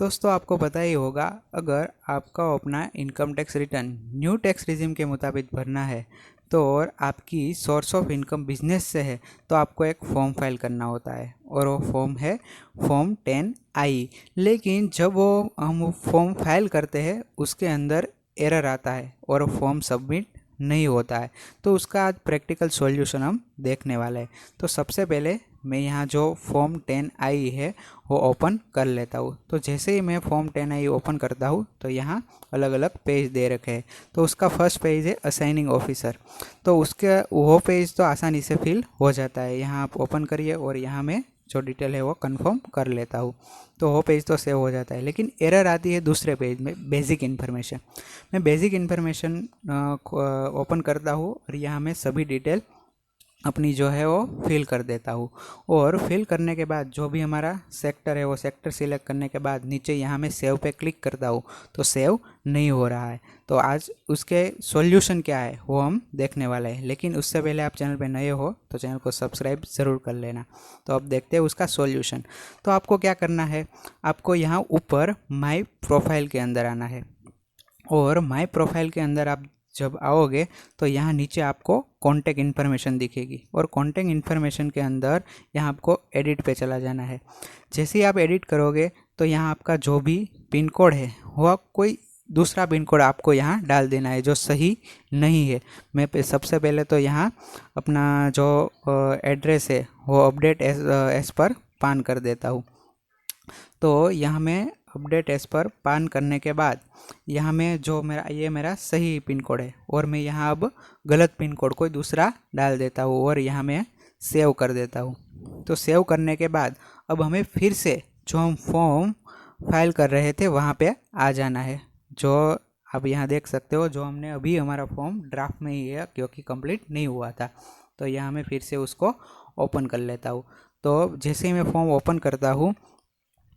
दोस्तों आपको पता ही होगा, अगर आपका अपना income tax return new tax regime के मुताबिक भरना है तो और आपकी सोर्स ऑफ इनकम बिजनेस से है तो आपको एक फॉर्म फाइल करना होता है और वो फॉर्म है फॉर्म 10I। लेकिन जब वो हम फॉर्म फाइल करते हैं उसके अंदर एरर आता है और फॉर्म सबमिट नहीं होता है, तो उसका आज प्रैक्टिकल सॉल्यूशन हम देखने वाले हैं। तो सबसे पहले मैं यहाँ जो फॉर्म 10I है वो ओपन कर लेता हूँ। तो जैसे ही मैं फॉर्म 10I ओपन करता हूँ तो यहाँ अलग अलग पेज दे रखे हैं। तो उसका फर्स्ट पेज है असाइनिंग ऑफिसर। तो उसके वो पेज तो आसानी से फिल हो जाता है। यहाँ आप ओपन करिए और यहाँ मैं जो डिटेल है वो कंफर्म कर लेता हूँ। तो वो पेज तो सेव हो जाता है, लेकिन एरर आती है दूसरे पेज में, बेसिक इन्फॉर्मेशन। मैं बेसिक इन्फॉर्मेशन ओपन करता हूँ और यहाँ मैं सभी डिटेल अपनी जो है वो फिल कर देता हूँ। और फिल करने के बाद जो भी हमारा सेक्टर है वो सेक्टर सिलेक्ट करने के बाद नीचे यहाँ मैं सेव पे क्लिक करता हूँ तो सेव नहीं हो रहा है। तो आज उसके सॉल्यूशन क्या है वो हम देखने वाले हैं, लेकिन उससे पहले आप चैनल पे नए हो तो चैनल को सब्सक्राइब ज़रूर कर लेना। तो अब देखते हैं उसका सॉल्यूशन। तो आपको क्या करना है, आपको यहाँ ऊपर माई प्रोफाइल के अंदर आना है और माई प्रोफाइल के अंदर आप जब आओगे तो यहाँ नीचे आपको कॉन्टैक्ट इन्फॉर्मेशन दिखेगी और कॉन्टैक्ट इन्फॉर्मेशन के अंदर यहाँ आपको एडिट पे चला जाना है। जैसे ही आप एडिट करोगे तो यहाँ आपका जो भी पिन कोड है वो कोई दूसरा पिन कोड आपको यहाँ डाल देना है जो सही नहीं है। मैं सबसे पहले तो यहाँ अपना जो एड्रेस है वो अपडेट एज पर पान कर देता हूँ। तो यहाँ मैं अपडेट एज पर पान करने के बाद यहाँ में जो मेरा सही पिन कोड है और मैं यहाँ अब गलत पिन कोड कोई दूसरा डाल देता हूँ और यहाँ मैं सेव कर देता हूँ। तो सेव करने के बाद अब हमें फिर से जो हम फॉर्म फाइल कर रहे थे वहाँ पे आ जाना है। जो अब यहाँ देख सकते हो, जो हमने अभी हमारा फॉर्म ड्राफ्ट में ही है क्योंकि कंप्लीट नहीं हुआ था। तो यहाँ मैं फिर से उसको ओपन कर लेता हूँ। तो जैसे ही मैं फॉर्म ओपन करता हूँ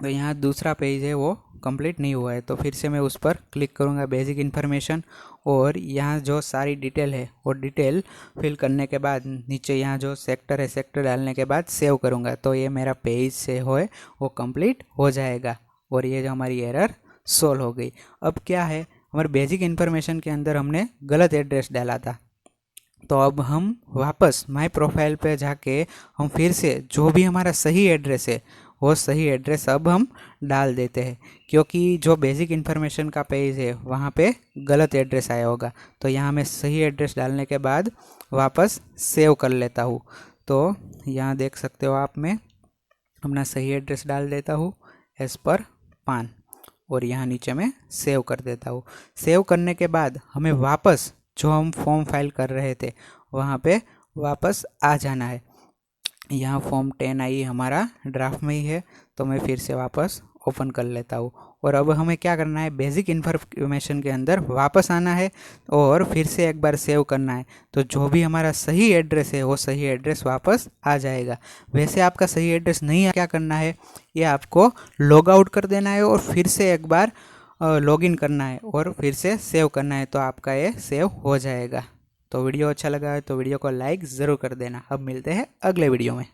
तो यहाँ दूसरा पेज है वो कंप्लीट नहीं हुआ है, तो फिर से मैं उस पर क्लिक करूँगा बेसिक इन्फॉर्मेशन और यहाँ जो सारी डिटेल है वो डिटेल फिल करने के बाद नीचे यहाँ जो सेक्टर है सेक्टर डालने के बाद सेव करूँगा। तो ये मेरा पेज से है वो कंप्लीट हो जाएगा और ये जो हमारी एरर सोल्व हो गई। अब क्या है, हमारे बेसिक इन्फॉर्मेशन के अंदर हमने गलत एड्रेस डाला था, तो अब हम वापस माई प्रोफाइल पे जाके हम फिर से जो भी हमारा सही एड्रेस है वो सही एड्रेस अब हम डाल देते हैं, क्योंकि जो बेसिक इन्फॉर्मेशन का पेज है वहाँ पे गलत एड्रेस आया होगा। तो यहाँ मैं सही एड्रेस डालने के बाद वापस सेव कर लेता हूँ। तो यहाँ देख सकते हो आप, मैं अपना सही एड्रेस डाल देता हूँ एज पर पान और यहाँ नीचे मैं सेव कर देता हूँ। सेव करने के बाद हमें वापस जो हम फॉर्म फाइल कर रहे थे वहाँ पे वापस आ जाना है। यहाँ फॉर्म 10I हमारा ड्राफ्ट में ही है, तो मैं फिर से वापस ओपन कर लेता हूँ। और अब हमें क्या करना है, बेसिक इन्फॉर्मेशन के अंदर वापस आना है और फिर से एक बार सेव करना है। तो जो भी हमारा सही एड्रेस है वो सही एड्रेस वापस आ जाएगा। वैसे आपका सही एड्रेस नहीं है, क्या करना है, ये आपको लॉग आउट कर देना है और फिर से एक बार लॉगिन करना है और फिर से सेव करना है, तो आपका ये सेव हो जाएगा। तो वीडियो अच्छा लगा है तो वीडियो को लाइक ज़रूर कर देना। अब मिलते हैं अगले वीडियो में।